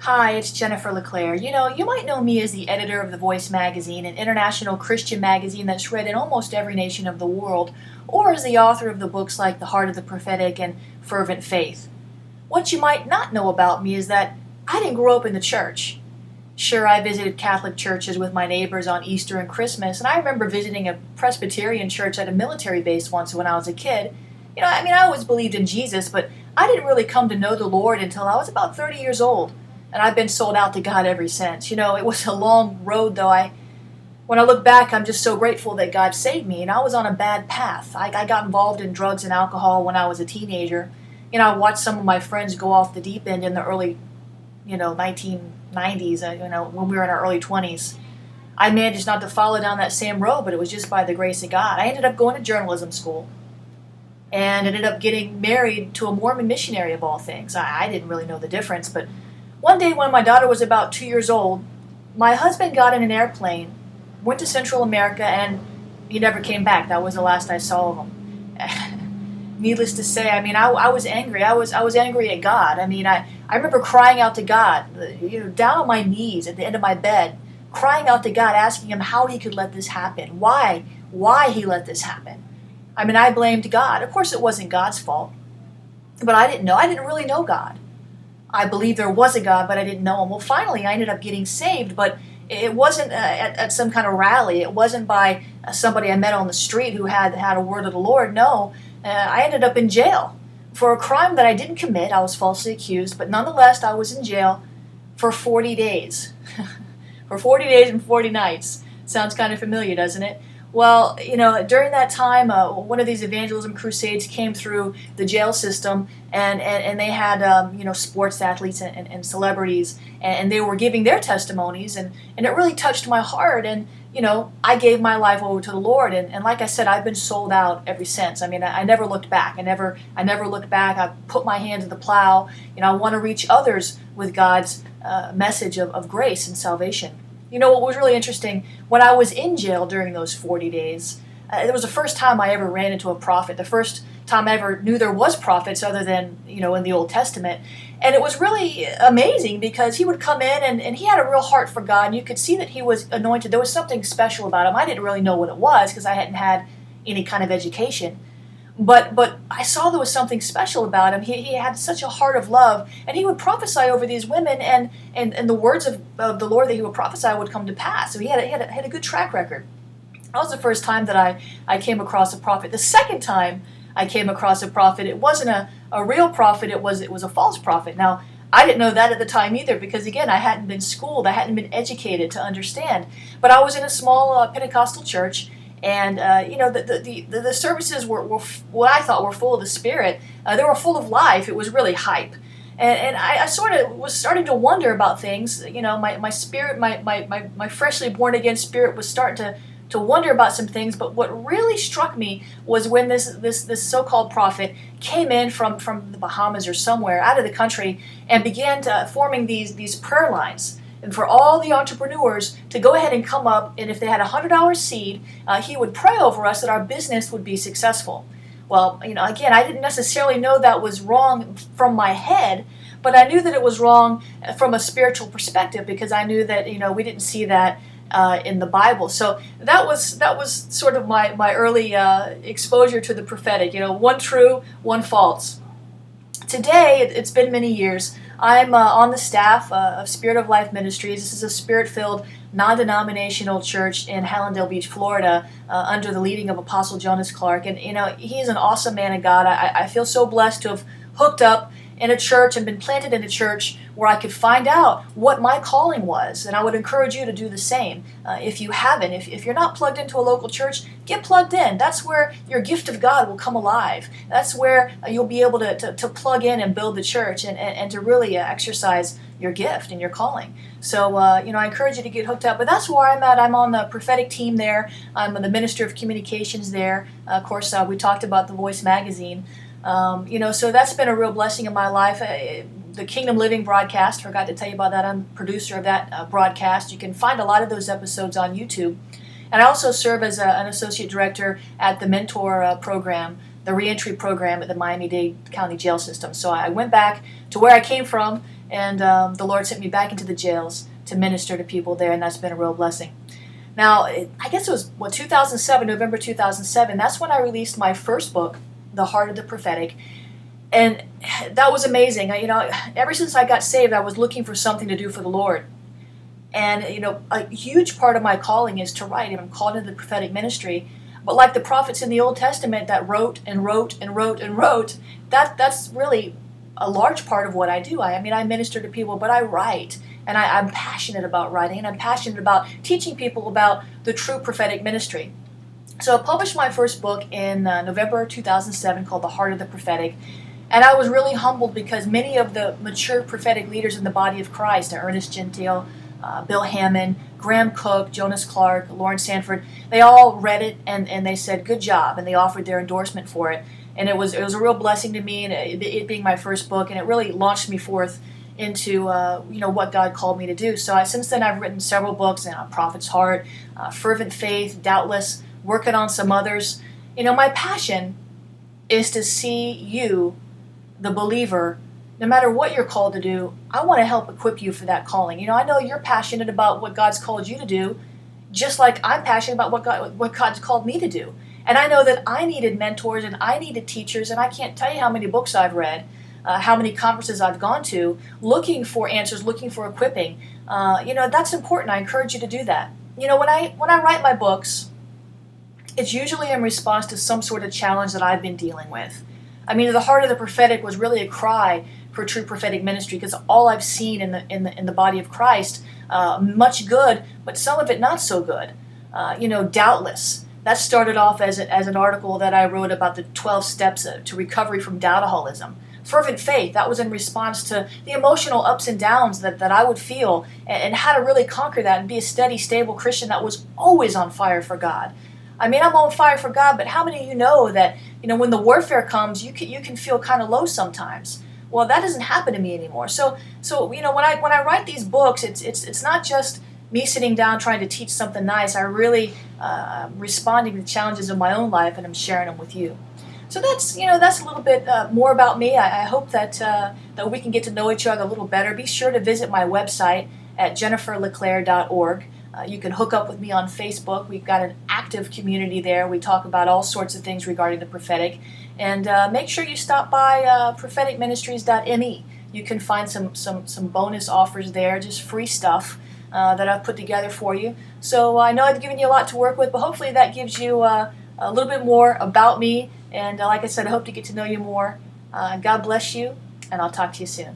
Hi, it's Jennifer LeClaire. You might know me as the editor of The Voice magazine, an international Christian magazine that's read in almost every nation of the world, or as the author of the books like The Heart of the Prophetic and Fervent Faith. What you might not know about me is that I didn't grow up in the church. Sure, I visited Catholic churches with my neighbors on Easter and Christmas, and I remember visiting a Presbyterian church at a military base once when I was a kid. I always believed in Jesus, but I didn't really come to know the Lord until I was about 30 years old. And I've been sold out to God ever since. It was a long road, though. When I look back, I'm just so grateful that God saved me. And I was on a bad path. I got involved in drugs and alcohol when I was a teenager. I watched some of my friends go off the deep end in the early, 1990s, when we were in our early 20s. I managed not to follow down that same road, but it was just by the grace of God. I ended up going to journalism school and ended up getting married to a Mormon missionary of all things. I didn't really know the difference, but one day when my daughter was about 2 years old, my husband got in an airplane, went to Central America, and he never came back. That was the last I saw of him. Needless to say, I was angry. I was angry at God. I remember crying out to God, down on my knees at the end of my bed, crying out to God, asking him how he could let this happen, why he let this happen. I blamed God. Of course, it wasn't God's fault, but I didn't know. I didn't really know God. I believed there was a God, but I didn't know him. Well, finally, I ended up getting saved, but it wasn't at some kind of rally. It wasn't by somebody I met on the street who had a word of the Lord. No, I ended up in jail for a crime that I didn't commit. I was falsely accused, but nonetheless, I was in jail for 40 days. For 40 days and 40 nights. Sounds kind of familiar, doesn't it? Well, during that time, one of these evangelism crusades came through the jail system, and they had, sports athletes and celebrities, and they were giving their testimonies, and it really touched my heart, and, I gave my life over to the Lord, and like I said, I've been sold out ever since. I never looked back. I never looked back. I put my hand to the plow. I want to reach others with God's message of grace and salvation. What was really interesting, when I was in jail during those 40 days, it was the first time I ever ran into a prophet, the first time I ever knew there was prophets other than, in the Old Testament. And it was really amazing because he would come in and he had a real heart for God, and you could see that he was anointed. There was something special about him. I didn't really know what it was because I hadn't had any kind of education. But I saw there was something special about him. He had such a heart of love, and he would prophesy over these women, and the words of the Lord that he would prophesy would come to pass. So he had a good track record. That was the first time that I came across a prophet. The second time I came across a prophet, it wasn't a real prophet, it was a false prophet. Now, I didn't know that at the time either because, again, I hadn't been schooled, I hadn't been educated to understand. But I was in a small Pentecostal church, and the services were what I thought were full of the Spirit. They were full of life. It was really hype, and I sort of was starting to wonder about things. My spirit, my freshly born again spirit was starting to wonder about some things. But what really struck me was when this so-called prophet came in from the Bahamas or somewhere out of the country and began forming these prayer lines. And for all the entrepreneurs to go ahead and come up, and if they had a $100 seed, he would pray over us that our business would be successful. Well, again, I didn't necessarily know that was wrong from my head, but I knew that it was wrong from a spiritual perspective because I knew that we didn't see that in the Bible. So that was sort of my early exposure to the prophetic. One true, one false. Today, it's been many years. I'm on the staff of Spirit of Life Ministries. This is a spirit-filled, non-denominational church in Hallandale Beach, Florida, under the leading of Apostle Jonas Clark. And, he's an awesome man of God. I feel so blessed to have hooked up in a church and been planted in a church where I could find out what my calling was. And I would encourage you to do the same. If you haven't, if you're not plugged into a local church, get plugged in. That's where your gift of God will come alive. That's where you'll be able to plug in and build the church and to really exercise your gift and your calling. So, I encourage you to get hooked up. But that's where I'm at. I'm on the prophetic team there. I'm the Minister of Communications there. Of course, we talked about The Voice magazine. So that's been a real blessing in my life. The Kingdom Living broadcast, forgot to tell you about that. I'm producer of that broadcast. You can find a lot of those episodes on YouTube. And I also serve as an associate director at the Mentor program, the reentry program at the Miami-Dade County Jail System. So I went back to where I came from And the Lord sent me back into the jails to minister to people there, and that's been a real blessing. Now, I guess it was, 2007, November 2007, that's when I released my first book, The Heart of the Prophetic. And that was amazing. Ever since I got saved, I was looking for something to do for the Lord. And, a huge part of my calling is to write. I'm called into the prophetic ministry. But like the prophets in the Old Testament that wrote and wrote and wrote and wrote, that's really a large part of what I do. I minister to people, but I write. And I'm passionate about writing, and I'm passionate about teaching people about the true prophetic ministry. So I published my first book in November 2007 called The Heart of the Prophetic. And I was really humbled because many of the mature prophetic leaders in the body of Christ, Ernest Gentile, Bill Hammond, Graham Cook, Jonas Clark, Lawrence Sanford, they all read it and they said, good job, and they offered their endorsement for it. And it was a real blessing to me, and it being my first book, and it really launched me forth into what God called me to do. So since then I've written several books, Prophet's Heart, Fervent Faith, Doubtless, working on some others. My passion is to see you, the believer, no matter what you're called to do, I want to help equip you for that calling. I know you're passionate about what God's called you to do, just like I'm passionate about what God's called me to do. And I know that I needed mentors and I needed teachers, and I can't tell you how many books I've read, how many conferences I've gone to, looking for answers, looking for equipping. That's important. I encourage you to do that. When I write my books, it's usually in response to some sort of challenge that I've been dealing with. The Heart of the Prophetic was really a cry for true prophetic ministry, because all I've seen in the body of Christ, much good, but some of it not so good. Doubtless. That started off as an article that I wrote about the 12 steps to recovery from doubtaholism. Fervent Faith, that was in response to the emotional ups and downs that I would feel, and how to really conquer that and be a steady, stable Christian that was always on fire for God. I'm on fire for God, but how many of you know that when the warfare comes, you can feel kind of low sometimes? Well, that doesn't happen to me anymore. So when I write these books, it's not just me sitting down trying to teach something nice. I really responding to the challenges of my own life, and I'm sharing them with you. So that's a little bit more about me. I hope that we can get to know each other a little better. Be sure to visit my website at jenniferleclaire.org. You can hook up with me on Facebook. We've got an active community there. We talk about all sorts of things regarding the prophetic. And make sure you stop by propheticministries.me. You can find some bonus offers there, just free stuff that I've put together for you. So I know I've given you a lot to work with, but hopefully that gives you a little bit more about me. And like I said, I hope to get to know you more. God bless you, and I'll talk to you soon.